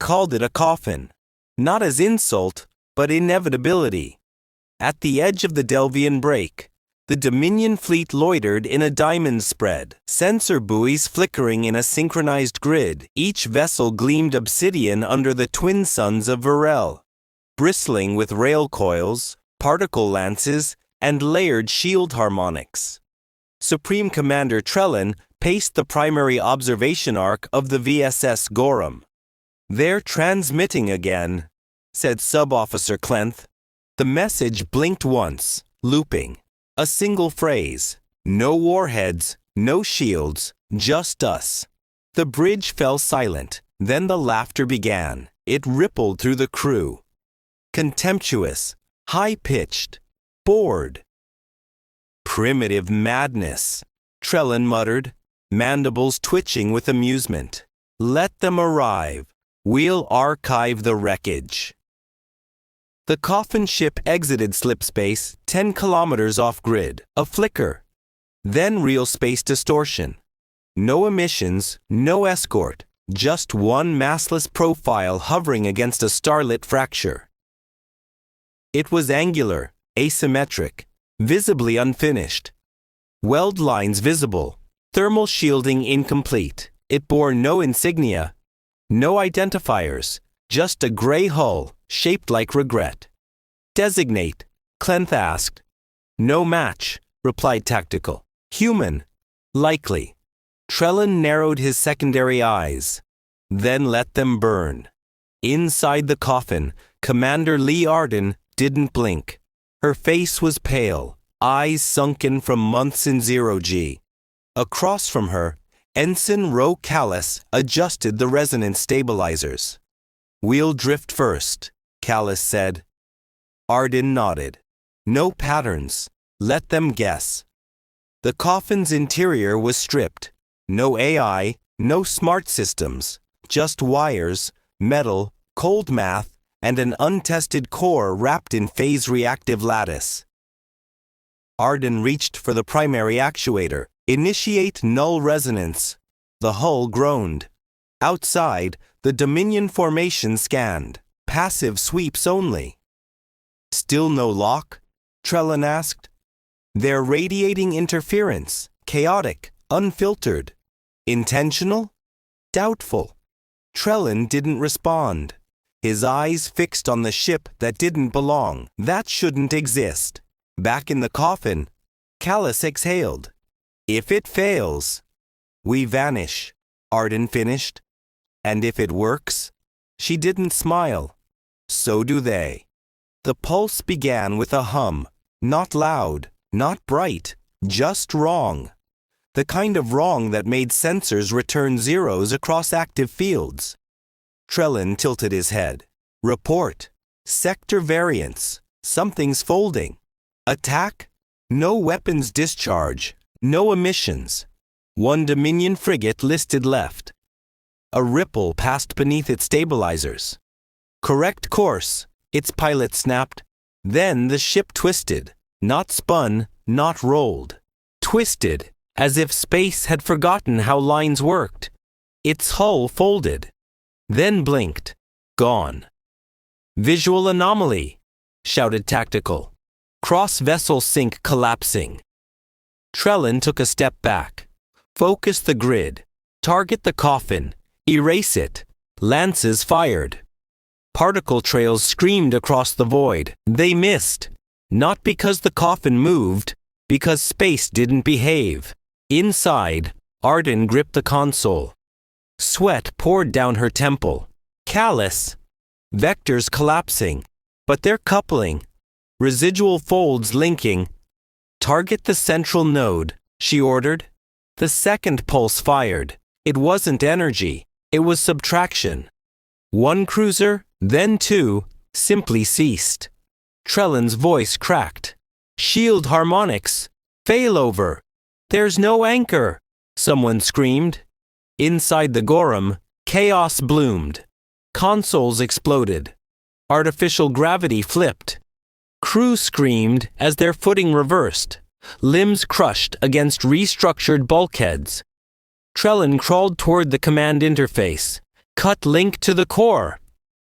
called it a coffin, not as insult, but inevitability. At the edge of the Delvian break, the Dominion fleet loitered in a diamond spread, sensor buoys flickering in a synchronized grid. Each vessel gleamed obsidian under the twin suns of Varel, bristling with rail coils, particle lances, and layered shield harmonics. Supreme Commander Trellin paced the primary observation arc of the VSS Gorham. "They're transmitting again," said Sub-Officer Clenth. The message blinked once, looping. A single phrase. No warheads, no shields, just us. The bridge fell silent. Then the laughter began. It rippled through the crew. Contemptuous, high-pitched, bored. "Primitive madness," Trellin muttered, mandibles twitching with amusement. "Let them arrive. We'll archive the wreckage." The coffin ship exited slipspace 10 kilometers off-grid, a flicker. Then real space distortion. No emissions, no escort, just one massless profile hovering against a starlit fracture. It was angular, asymmetric, visibly unfinished. Weld lines visible, thermal shielding incomplete. It bore no insignia, no identifiers, just a gray hull, shaped like regret. "Designate," Clenth asked. "No match," replied Tactical. "Human. Likely." Trellin narrowed his secondary eyes. "Then let them burn." Inside the coffin, Commander Lee Arden didn't blink. Her face was pale, eyes sunken from months in zero-G. Across from her, Ensign Ro Callis adjusted the resonance stabilizers. "We'll drift first," Callis said. Arden nodded. "No patterns. Let them guess." The coffin's interior was stripped. No AI, no smart systems, just wires, metal, cold math, and an untested core wrapped in phase-reactive lattice. Arden reached for the primary actuator. "Initiate null resonance." The hull groaned. Outside, the Dominion formation scanned. Passive sweeps only. "Still no lock?" Trellin asked. "They're radiating interference, chaotic, unfiltered. Intentional? Doubtful." Trellin didn't respond. His eyes fixed on the ship that didn't belong, that shouldn't exist. Back in the coffin, Callis exhaled. "If it fails, we vanish," Arden finished. "And if it works?" She didn't smile. "So do they." The pulse began with a hum, not loud, not bright, just wrong. The kind of wrong that made sensors return zeros across active fields. Trellin tilted his head. "Report. Sector variance. Something's folding. Attack? No weapons discharge. No emissions. One Dominion frigate listed left." A ripple passed beneath its stabilizers. "Correct course," its pilot snapped. Then the ship twisted. Not spun, not rolled. Twisted, as if space had forgotten how lines worked. Its hull folded. Then blinked. Gone. "Visual anomaly," shouted Tactical. "Cross-vessel sync collapsing." Trellin took a step back. "Focus the grid. Target the coffin. Erase it." Lances fired. Particle trails screamed across the void. They missed. Not because the coffin moved, because space didn't behave. Inside, Arden gripped the console. Sweat poured down her temple. Callous. Vectors collapsing. But they're coupling. Residual folds linking. "Target the central node," she ordered. The second pulse fired. It wasn't energy. It was subtraction. One cruiser, then two, simply ceased. Trellin's voice cracked. "Shield harmonics. Failover. There's no anchor," someone screamed. Inside the Gorham, chaos bloomed. Consoles exploded. Artificial gravity flipped. Crew screamed as their footing reversed. Limbs crushed against restructured bulkheads. Trellin crawled toward the command interface. Cut link to the core.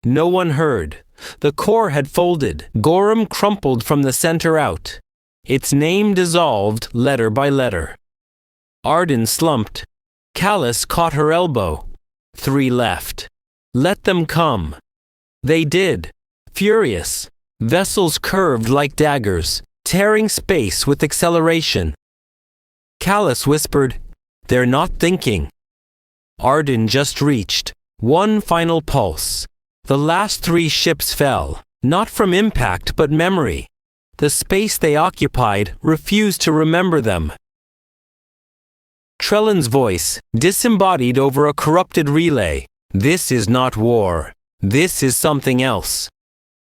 No one heard. The core had folded. Gorham crumpled from the center out. Its name dissolved letter by letter. Arden slumped. Callus caught her elbow. 3 left. Let them come. They did. Furious. Vessels curved like daggers, tearing space with acceleration. Callus whispered, "They're not thinking." Arden just reached. One final pulse. The last 3 ships fell, not from impact but memory. The space they occupied refused to remember them. Trellan's voice, disembodied over a corrupted relay. "This is not war. This is something else."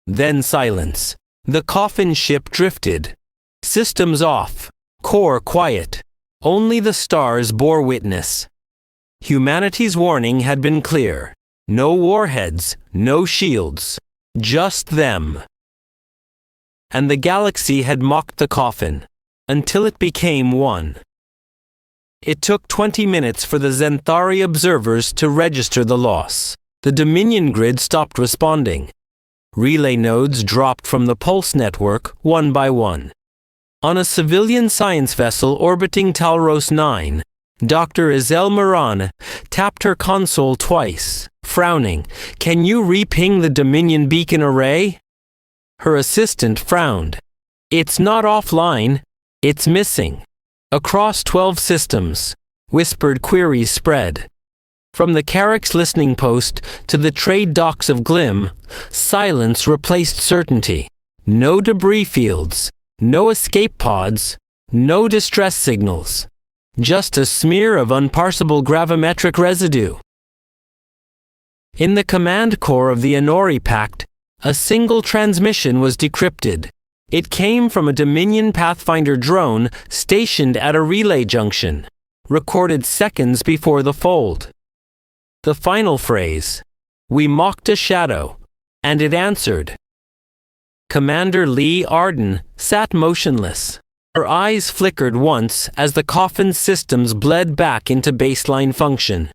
Then silence. The coffin ship drifted. Systems off. Core quiet. Only the stars bore witness. Humanity's warning had been clear. No warheads, no shields. Just them. And the galaxy had mocked the coffin, until it became one. It took 20 minutes for the Zenthari observers to register the loss. The Dominion grid stopped responding. Relay nodes dropped from the pulse network one by one. On a civilian science vessel orbiting Talros 9, Dr. Izel Moran tapped her console twice, frowning. "Can you re-ping the Dominion beacon array?" Her assistant frowned. "It's not offline. It's missing." Across 12 systems, whispered queries spread. From the Carrick's listening post to the trade docks of Glim, silence replaced certainty. No debris fields, no escape pods, no distress signals. Just a smear of unparsable gravimetric residue. In the command core of the Honori Pact, a single transmission was decrypted. It came from a Dominion Pathfinder drone stationed at a relay junction, recorded seconds before the fold. The final phrase, "We mocked a shadow," and it answered. Commander Lee Arden sat motionless. Her eyes flickered once as the coffin's systems bled back into baseline function.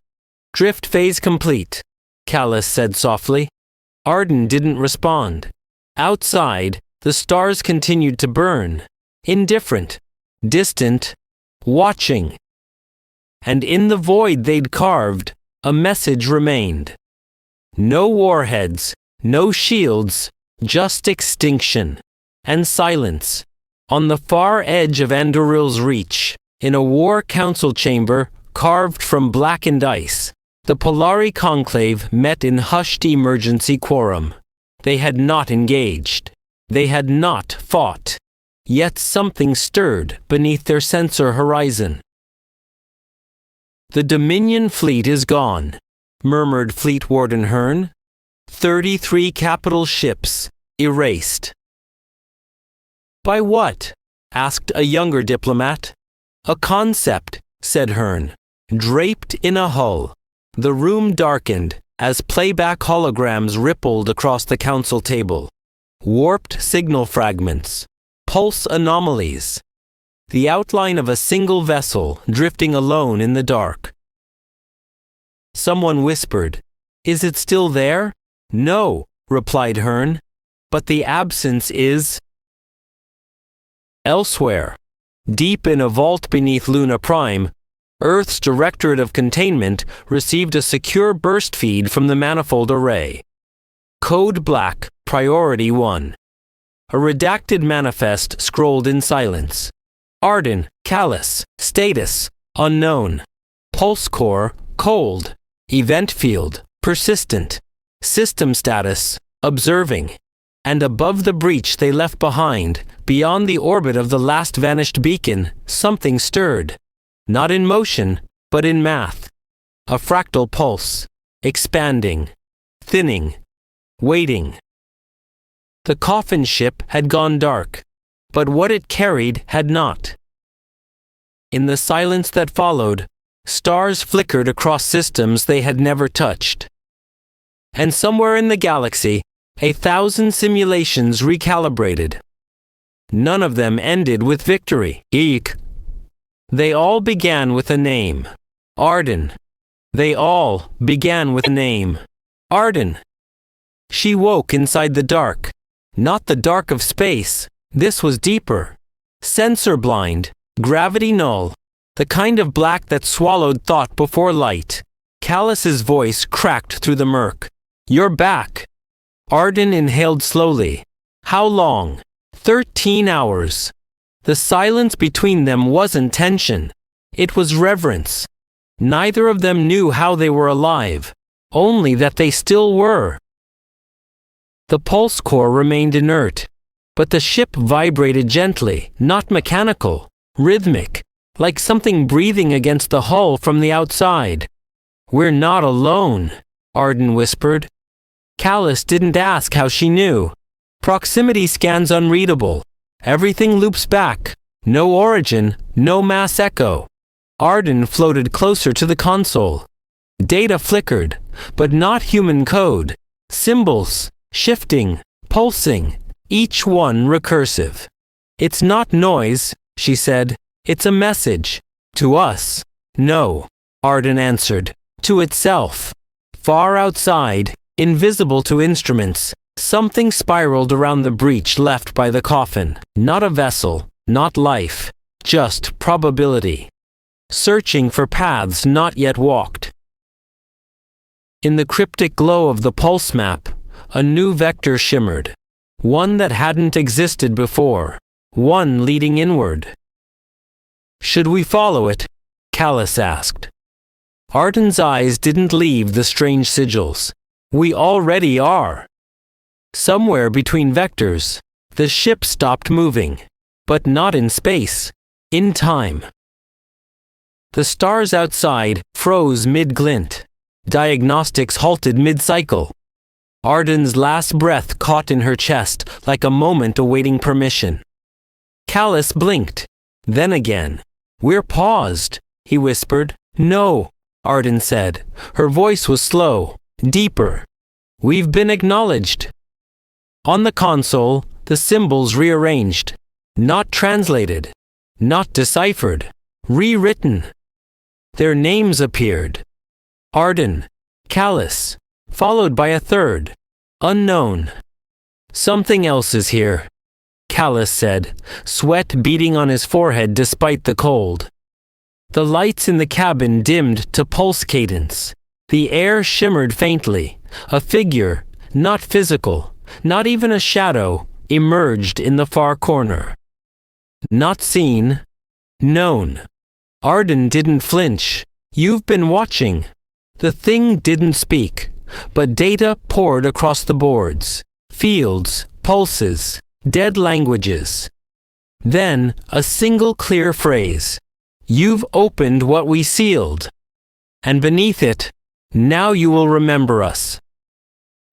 "Drift phase complete," Callus said softly. Arden didn't respond. Outside, the stars continued to burn, indifferent, distant, watching. And in the void they'd carved, a message remained. No warheads, no shields, just extinction. And silence. On the far edge of Andoril's reach, in a war council chamber carved from blackened ice, the Polari conclave met in hushed emergency quorum. They had not engaged. They had not fought. Yet something stirred beneath their sensor horizon. "The Dominion fleet is gone," murmured Fleet Warden Hearn. 33 capital ships, erased. "By what?" asked a younger diplomat. "A concept," said Hearn, "draped in a hull." The room darkened as playback holograms rippled across the council table. Warped signal fragments. Pulse anomalies. The outline of a single vessel drifting alone in the dark. Someone whispered, "Is it still there?" "No," replied Hearn, "but the absence is elsewhere." Deep in a vault beneath Luna Prime, Earth's Directorate of Containment received a secure burst feed from the manifold array. Code Black, Priority 1. A redacted manifest scrolled in silence. Arden, Callus, status, unknown. Pulse core, cold. Event field, persistent. System status, observing. And above the breach they left behind, beyond the orbit of the last vanished beacon, something stirred. Not in motion, but in math. A fractal pulse, expanding, thinning, waiting. The coffin ship had gone dark, but what it carried had not. In the silence that followed, stars flickered across systems they had never touched. And somewhere in the galaxy, 1,000 simulations recalibrated. None of them ended with victory. Eek. They all began with a name. Arden. They all began with a name. Arden. She woke inside the dark. Not the dark of space. This was deeper. Sensor blind. Gravity null. The kind of black that swallowed thought before light. Callus's voice cracked through the murk. You're back. Arden inhaled slowly. How long? 13 hours. The silence between them wasn't tension. It was reverence. Neither of them knew how they were alive, only that they still were. The pulse core remained inert, but the ship vibrated gently, not mechanical, rhythmic, like something breathing against the hull from the outside. We're not alone, Arden whispered. Callus didn't ask how she knew. Proximity scans unreadable. Everything loops back. No origin, no mass echo. Arden floated closer to the console. Data flickered, but not human code. Symbols, shifting, pulsing, each one recursive. It's not noise, she said. It's a message. To us. No, Arden answered. To itself. Far outside, invisible to instruments, something spiraled around the breach left by the coffin. Not a vessel, not life, just probability. Searching for paths not yet walked. In the cryptic glow of the pulse map, a new vector shimmered. One that hadn't existed before. One leading inward. Should we follow it? Callus asked. Arden's eyes didn't leave the strange sigils. We already are. Somewhere between vectors, the ship stopped moving. But not in space. In time. The stars outside froze mid-glint. Diagnostics halted mid-cycle. Arden's last breath caught in her chest like a moment awaiting permission. Callus blinked. Then again. We're paused, he whispered. No, Arden said. Her voice was slow, deeper. We've been acknowledged. On the console, the symbols rearranged. Not translated. Not deciphered. Rewritten. Their names appeared. Arden. Callus. Followed by a third. Unknown. Something else is here, Callus said, sweat beading on his forehead despite the cold. The lights in the cabin dimmed to pulse cadence. The air shimmered faintly. A figure, not physical, not even a shadow, emerged in the far corner. Not seen. Known. Arden didn't flinch. You've been watching. The thing didn't speak, but data poured across the boards. Fields, pulses, dead languages. Then, a single clear phrase. You've opened what we sealed. And beneath it, now you will remember us.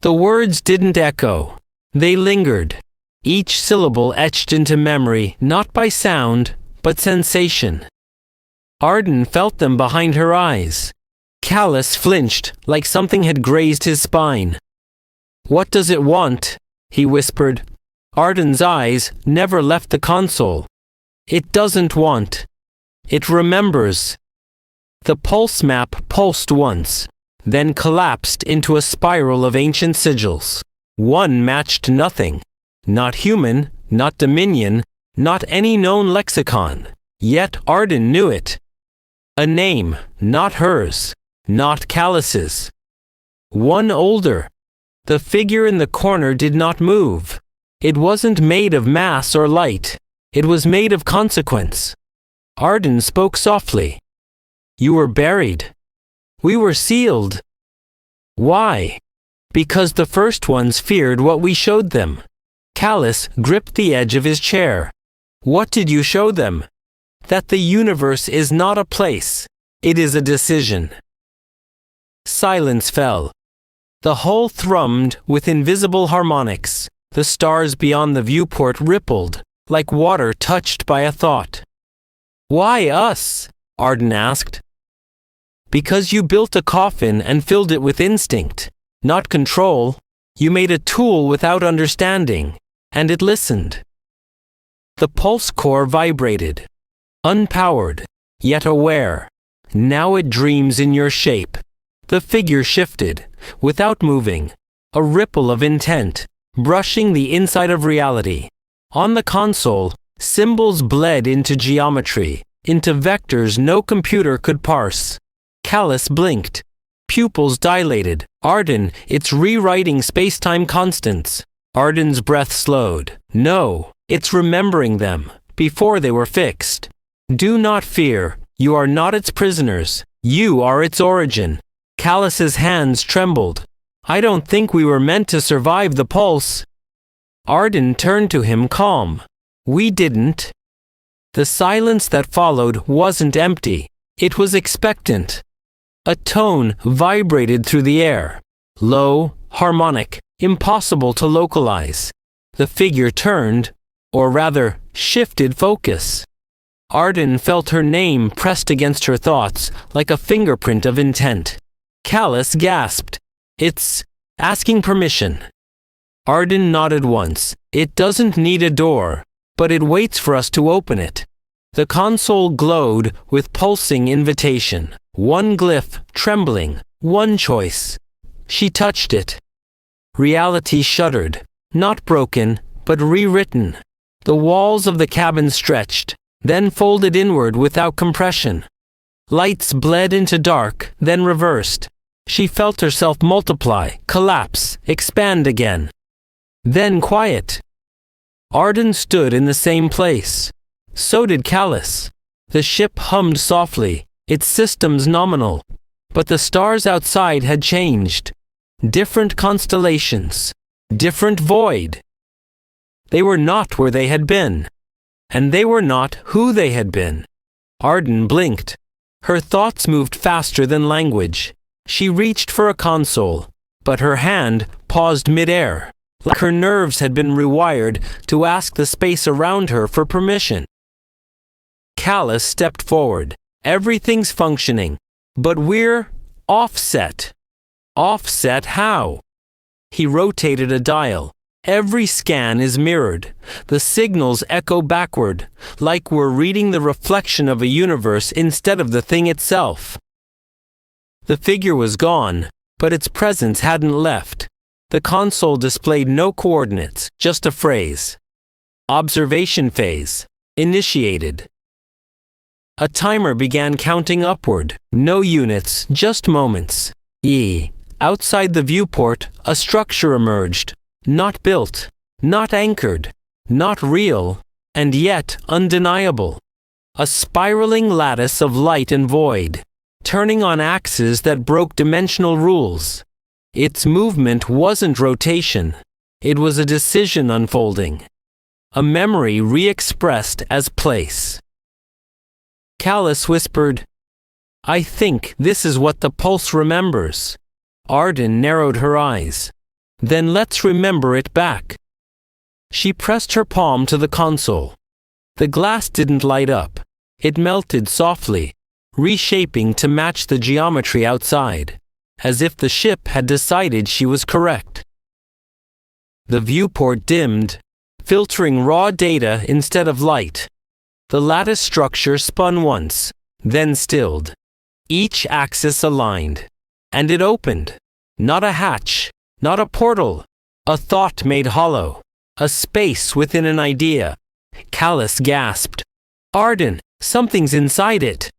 The words didn't echo. They lingered. Each syllable etched into memory, not by sound, but sensation. Arden felt them behind her eyes. Callus flinched, like something had grazed his spine. What does it want? He whispered. Arden's eyes never left the console. It doesn't want. It remembers. The pulse map pulsed once, then collapsed into a spiral of ancient sigils. One matched nothing. Not human, not dominion, not any known lexicon. Yet Arden knew it. A name, not hers, not Callus's. One older. The figure in the corner did not move. It wasn't made of mass or light. It was made of consequence. Arden spoke softly. You were buried. We were sealed. Why? Because the first ones feared what we showed them. Callus gripped the edge of his chair. What did you show them? That the universe is not a place. It is a decision. Silence fell. The hull thrummed with invisible harmonics. The stars beyond the viewport rippled, like water touched by a thought. Why us? Arden asked. Because you built a coffin and filled it with instinct, not control. You made a tool without understanding, and it listened. The pulse core vibrated. Unpowered, yet aware. Now it dreams in your shape, The figure shifted, without moving. A ripple of intent, brushing the inside of reality. On the console, symbols bled into geometry, into vectors no computer could parse. Callus blinked. Pupils dilated. Arden, it's rewriting space-time constants. Arden's breath slowed. No, it's remembering them, before they were fixed. Do not fear, you are not its prisoners. You are its origin. Callus's hands trembled. I don't think we were meant to survive the pulse. Arden turned to him calm. We didn't. The silence that followed wasn't empty. It was expectant. A tone vibrated through the air. Low, harmonic, impossible to localize. The figure turned, or rather, shifted focus. Arden felt her name pressed against her thoughts like a fingerprint of intent. Callus gasped. It's asking permission. Arden nodded once. It doesn't need a door, but it waits for us to open it. The console glowed with pulsing invitation. One glyph, trembling, one choice. She touched it. Reality shuddered. Not broken, but rewritten. The walls of the cabin stretched, then folded inward without compression. Lights bled into dark, then reversed. She felt herself multiply, collapse, expand again. Then quiet. Arden stood in the same place. So did Callus. The ship hummed softly, its systems nominal. But the stars outside had changed. Different constellations. Different void. They were not where they had been. And they were not who they had been. Arden blinked. Her thoughts moved faster than language. She reached for a console, but her hand paused mid-air, like her nerves had been rewired to ask the space around her for permission. Callus stepped forward. Everything's functioning, but we're offset. Offset how? He rotated a dial. Every scan is mirrored. The signals echo backward, like we're reading the reflection of a universe instead of the thing itself. The figure was gone, but its presence hadn't left. The console displayed no coordinates, just a phrase. Observation phase. Initiated. A timer began counting upward. No units, just moments. Outside the viewport, a structure emerged. Not built, not anchored, not real, and yet undeniable. A spiraling lattice of light and void, turning on axes that broke dimensional rules. Its movement wasn't rotation. It was a decision unfolding. A memory re-expressed as place. Callus whispered, I think this is what the pulse remembers. Arden narrowed her eyes. Then let's remember it back. She pressed her palm to the console. The glass didn't light up. It melted softly, reshaping to match the geometry outside, as if the ship had decided she was correct. The viewport dimmed, filtering raw data instead of light. The lattice structure spun once, then stilled. Each axis aligned. And it opened. Not a hatch, not a portal. A thought made hollow. A space within an idea. Callus gasped. Arden, something's inside it.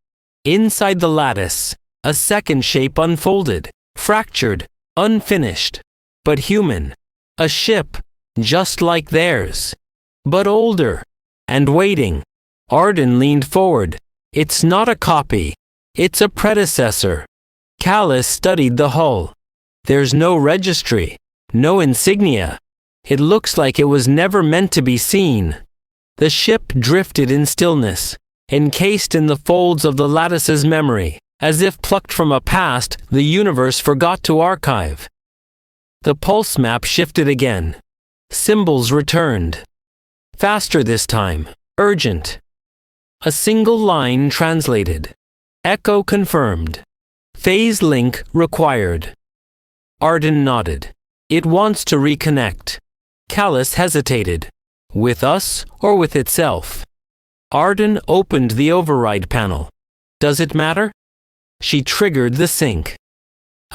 Inside the lattice, a second shape unfolded. Fractured, unfinished, but human. A ship, just like theirs. But older. And waiting. Arden leaned forward. It's not a copy. It's a predecessor. Callus studied the hull. There's no registry, no insignia. It looks like it was never meant to be seen. The ship drifted in stillness, encased in the folds of the lattice's memory, as if plucked from a past the universe forgot to archive. The pulse map shifted again. Symbols returned. Faster this time, urgent. A single line translated. Echo confirmed. Phase link required. Arden nodded. It wants to reconnect. Callus hesitated. With us or with itself? Arden opened the override panel. Does it matter? She triggered the sync.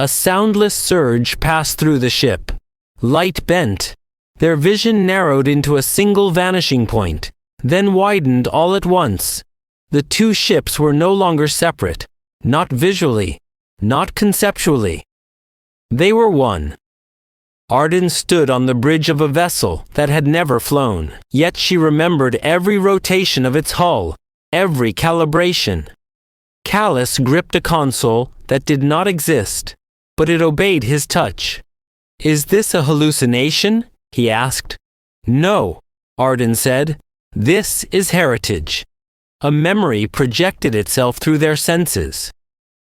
A soundless surge passed through the ship. Light bent. Their vision narrowed into a single vanishing point, then widened all at once. The two ships were no longer separate, not visually, not conceptually. They were one. Arden stood on the bridge of a vessel that had never flown, yet she remembered every rotation of its hull, every calibration. Callus gripped a console that did not exist, but it obeyed his touch. "Is this a hallucination?" he asked. "No," Arden said. "This is heritage." A memory projected itself through their senses.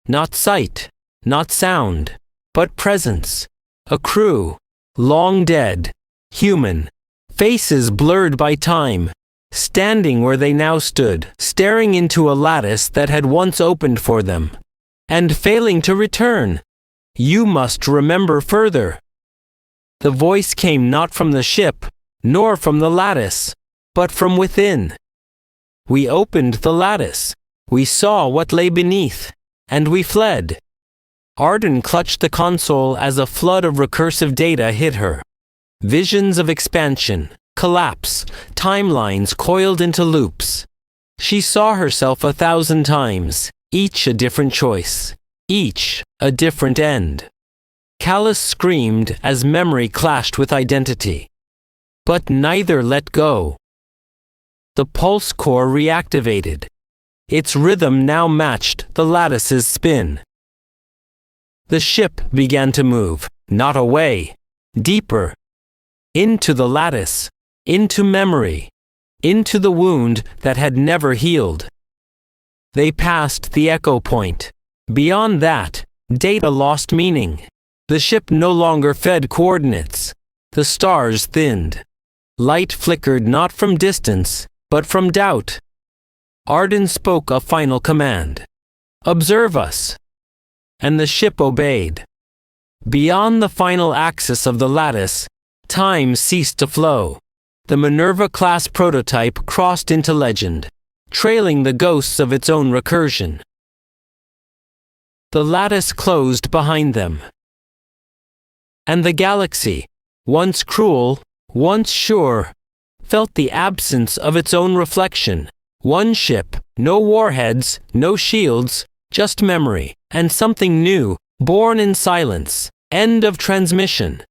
Not sight, not sound, but presence. A crew, long dead, human, faces blurred by time, standing where they now stood, staring into a lattice that had once opened for them, and failing to return. "You must remember further." The voice came not from the ship, nor from the lattice, but from within. We opened the lattice. We saw what lay beneath, and we fled. Arden clutched the console as a flood of recursive data hit her. Visions of expansion, collapse, timelines coiled into loops. She saw herself 1,000 times, each a different choice, each a different end. Callus screamed as memory clashed with identity. But neither let go. The pulse core reactivated. Its rhythm now matched the lattice's spin. The ship began to move, not away, deeper, into the lattice, into memory, into the wound that had never healed. They passed the echo point. Beyond that, data lost meaning. The ship no longer fed coordinates. The stars thinned. Light flickered not from distance, but from doubt. Arden spoke a final command. "Observe us." And the ship obeyed. Beyond the final axis of the lattice, time ceased to flow. The Minerva-class prototype crossed into legend, trailing the ghosts of its own recursion. The lattice closed behind them. And the galaxy, once cruel, once sure, felt the absence of its own reflection. One ship, no warheads, no shields, just memory, and something new, born in silence. End of transmission.